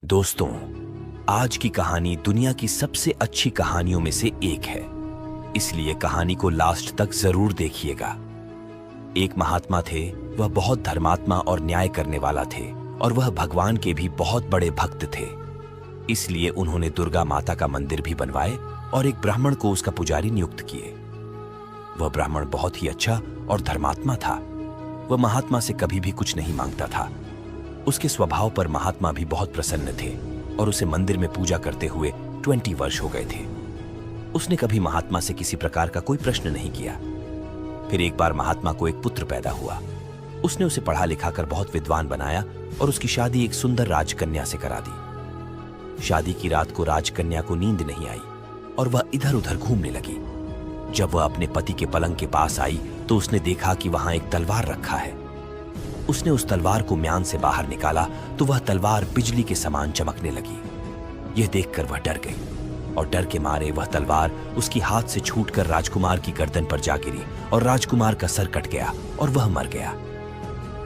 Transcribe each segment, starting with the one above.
दोस्तों, आज की कहानी दुनिया की सबसे अच्छी कहानियों में से एक है, इसलिए कहानी को लास्ट तक जरूर देखिएगा। एक महात्मा थे, वह बहुत धर्मात्मा और न्याय करने वाला थे और वह भगवान के भी बहुत बड़े भक्त थे। इसलिए उन्होंने दुर्गा माता का मंदिर भी बनवाए और एक ब्राह्मण को उसका पुजारी नियुक्त किए। वह ब्राह्मण बहुत ही अच्छा और धर्मात्मा था। वह महात्मा से कभी भी कुछ नहीं मांगता था। उसके स्वभाव पर महात्मा भी बहुत प्रसन्न थे और उसे मंदिर में पूजा करते हुए 20 वर्ष हो गए थे। उसने कभी महात्मा से किसी प्रकार का कोई प्रश्न नहीं किया। फिर एक बार महात्मा को एक पुत्र पैदा हुआ। उसने उसे पढ़ा लिखाकर बहुत विद्वान बनाया और उसकी शादी एक सुंदर राजकन्या से करा दी। शादी की रात को राजकन्या को नींद नहीं आई और वह इधर उधर घूमने लगी। जब वह अपने पति के पलंग के पास आई तो उसने देखा कि वहां एक तलवार रखा है। उसने उस तलवार को म्यान से बाहर निकाला तो वह तलवार बिजली के समान चमकने लगी। यह देखकर वह डर गई और डर के मारे वह तलवार उसकी हाथ से छूटकर राजकुमार की गर्दन पर जा गिरी और राजकुमार का सर कट गया और वह मर गया।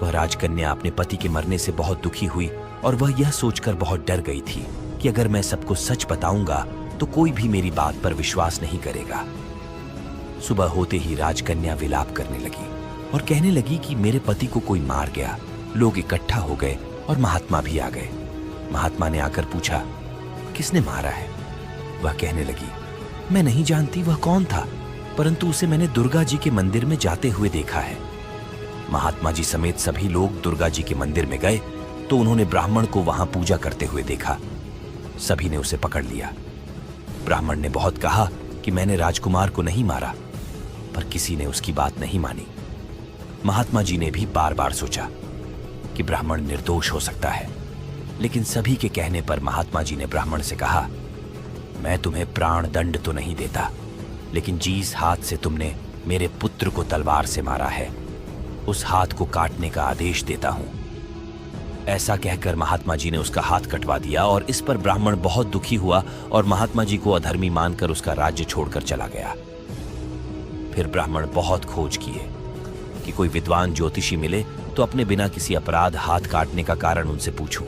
वह राजकन्या अपने पति के मरने से बहुत दुखी हुई और वह यह सोचकर बहुत डर गई थी कि अगर मैं सबको सच बताऊंगा तो कोई भी मेरी बात पर विश्वास नहीं करेगा। सुबह होते ही राजकन्या विलाप करने लगी और कहने लगी कि मेरे पति को कोई मार गया। लोग इकट्ठा हो गए और महात्मा भी आ गए। महात्मा ने आकर पूछा, किसने मारा है? वह कहने लगी, मैं नहीं जानती वह कौन था, परंतु उसे मैंने दुर्गा जी के मंदिर में जाते हुए देखा है। महात्मा जी समेत सभी लोग दुर्गा जी के मंदिर में गए तो उन्होंने ब्राह्मण को वहां पूजा करते हुए देखा। सभी ने उसे पकड़ लिया। ब्राह्मण ने बहुत कहा कि मैंने राजकुमार को नहीं मारा, पर किसी ने उसकी बात नहीं मानी। महात्मा जी ने भी बार बार सोचा कि ब्राह्मण निर्दोष हो सकता है, लेकिन सभी के कहने पर महात्मा जी ने ब्राह्मण से कहा, मैं तुम्हें प्राण दंड तो नहीं देता, लेकिन जिस हाथ से तुमने मेरे पुत्र को तलवार से मारा है उस हाथ को काटने का आदेश देता हूं। ऐसा कहकर महात्मा जी ने उसका हाथ कटवा दिया और इस पर ब्राह्मण बहुत दुखी हुआ और महात्मा जी को अधर्मी मानकर उसका राज्य छोड़कर चला गया। फिर ब्राह्मण बहुत खोज किए कि कोई विद्वान ज्योतिषी मिले तो अपने बिना किसी अपराध हाथ काटने का कारण उनसे पूछूं।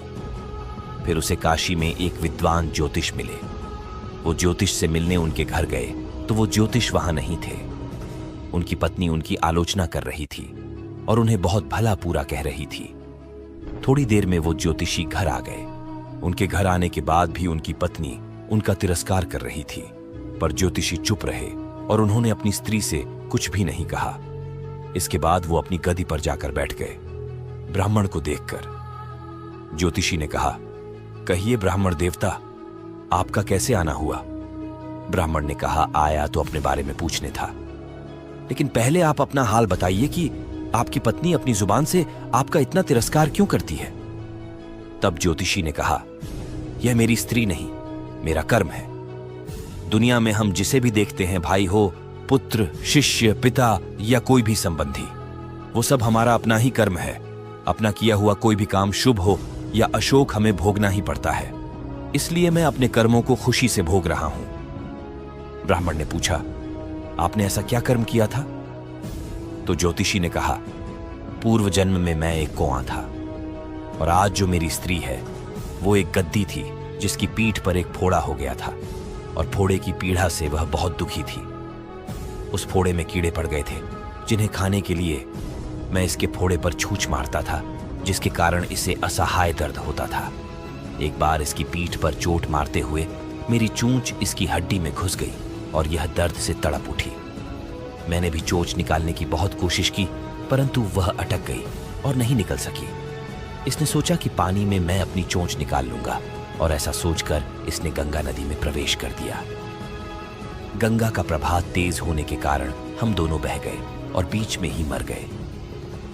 फिर उसे काशी में एक विद्वान ज्योतिष मिले। वो ज्योतिष से मिलने उनके घर गए तो वो ज्योतिष वहां नहीं थे। उनकी पत्नी उनकी आलोचना कर रही थी और उन्हें बहुत भला पूरा कह रही थी। थोड़ी देर में वो ज्योतिषी घर आ गए। उनके घर आने के बाद भी उनकी पत्नी उनका तिरस्कार कर रही थी, पर ज्योतिषी चुप रहे और उन्होंने अपनी स्त्री से कुछ भी नहीं कहा। इसके बाद वो अपनी गद्दी पर जाकर बैठ गए। ब्राह्मण को देखकर ज्योतिषी ने कहा, कहिए ब्राह्मण देवता, आपका कैसे आना हुआ? ब्राह्मण ने कहा, आया तो अपने बारे में पूछने था, लेकिन पहले आप अपना हाल बताइए कि आपकी पत्नी अपनी जुबान से आपका इतना तिरस्कार क्यों करती है? तब ज्योतिषी ने कहा, यह मेरी स्त्री नहीं, मेरा कर्म है। दुनिया में हम जिसे भी देखते हैं, भाई हो, पुत्र, शिष्य, पिता या कोई भी संबंधी, वो सब हमारा अपना ही कर्म है। अपना किया हुआ कोई भी काम शुभ हो या अशोक हमें भोगना ही पड़ता है। इसलिए मैं अपने कर्मों को खुशी से भोग रहा हूं। ब्राह्मण ने पूछा, आपने ऐसा क्या कर्म किया था? तो ज्योतिषी ने कहा, पूर्व जन्म में मैं एक कौआ था और आज जो मेरी स्त्री है वो एक गद्दी थी जिसकी पीठ पर एक फोड़ा हो गया था और फोड़े की पीड़ा से वह बहुत दुखी थी। उस फोड़े में कीड़े पड़ गए थे जिन्हें खाने के लिए मैं इसके फोड़े पर छूछ मारता था, जिसके कारण इसे असहाय दर्द होता था। एक बार इसकी पीठ पर चोट मारते हुए मेरी चोंच इसकी हड्डी में घुस गई और यह दर्द से तड़प उठी। मैंने भी चोंच निकालने की बहुत कोशिश की, परंतु वह अटक गई और नहीं निकल सकी। इसने सोचा कि पानी में मैं अपनी चोंच निकाल लूंगा और ऐसा सोचकर इसने गंगा नदी में प्रवेश कर दिया। गंगा का प्रवाह तेज होने के कारण हम दोनों बह गए और बीच में ही मर गए।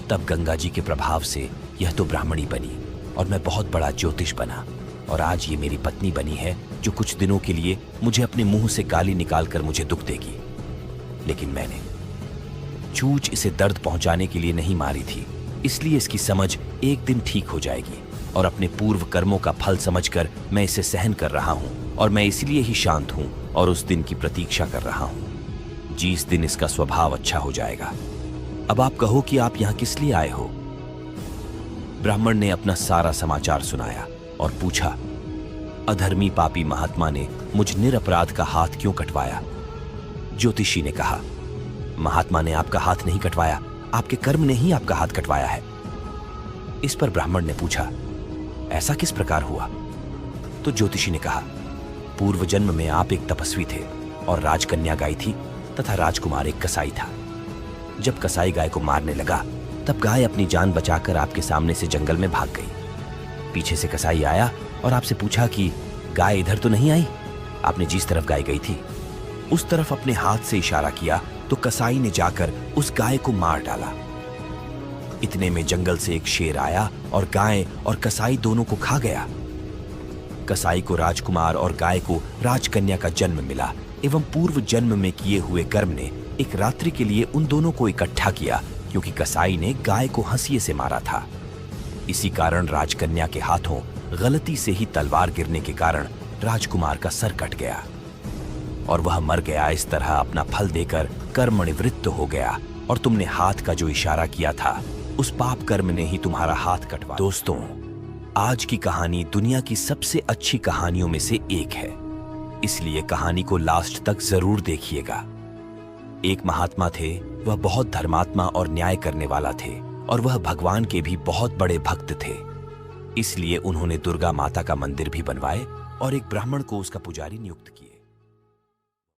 तब गंगा जी के प्रभाव से यह तो ब्राह्मणी बनी और मैं बहुत बड़ा ज्योतिष बना और आज ये मेरी पत्नी बनी है जो कुछ दिनों के लिए मुझे अपने मुंह से गाली निकालकर मुझे दुख देगी। लेकिन मैंने चूच इसे दर्द पहुंचाने के लिए नहीं मारी थी, इसलिए इसकी समझ एक दिन ठीक हो जाएगी और अपने पूर्व कर्मों का फल समझकर मैं इसे सहन कर रहा हूं और मैं इसलिए ही शांत हूं और उस दिन की प्रतीक्षा कर रहा हूं जिस दिन इसका स्वभाव अच्छा हो जाएगा। अब आप कहो कि आप यहां किस लिए आए हो? ब्राह्मण ने अपना सारा समाचार सुनाया और पूछा, अधर्मी पापी महात्मा ने मुझ निरपराध का हाथ क्यों कटवाया? ज्योतिषी ने कहा, महात्मा ने आपका हाथ नहीं कटवाया, आपके कर्म ने ही आपका हाथ कटवाया है। इस पर ब्राह्मण ने पूछा, ऐसा किस प्रकार हुआ? तो ज्योतिषी ने कहा, पूर्व जन्म में आप एक तपस्वी थे और राजकन्या गाय थी तथा राजकुमार एक कसाई था। जब कसाई गाय को मारने लगा तब गाय अपनी जान बचाकर आपके सामने से जंगल में भाग गई। पीछे से कसाई आया और आपसे पूछा कि गाय इधर तो नहीं आई? आपने जिस तरफ गाय गई थी उस तरफ अपने हाथ से इशारा किया तो कसाई ने जाकर उस गाय को मार डाला। इतने में जंगल से एक शेर आया और गाय और कसाई दोनों को खा गया। कसाई को राजकुमार और गाय को राजकन्या का जन्म मिला एवं पूर्व जन्म में किए हुए कर्म ने एक रात्रि के लिए उन दोनों को इकट्ठा किया, क्योंकि कसाई ने गाय को हंसिए से मारा था। इसी कारण राजकन्या के हाथों गलती से ही तलवार गिरने के कारण राजकुमार का सर कट गया और वह मर गया। इस तरह अपना फल देकर कर्म निवृत्त हो गया और तुमने हाथ का जो इशारा किया था उस पाप कर्म ने ही तुम्हारा हाथ कटवा। दोस्तों, आज की कहानी दुनिया की सबसे अच्छी कहानियों में से एक है, इसलिए कहानी को लास्ट तक जरूर देखिएगा। एक महात्मा थे, वह बहुत धर्मात्मा और न्याय करने वाला थे और वह भगवान के भी बहुत बड़े भक्त थे। इसलिए उन्होंने दुर्गा माता का मंदिर भी बनवाए और एक ब्राह्मण को उसका पुजारी नियुक्त किया।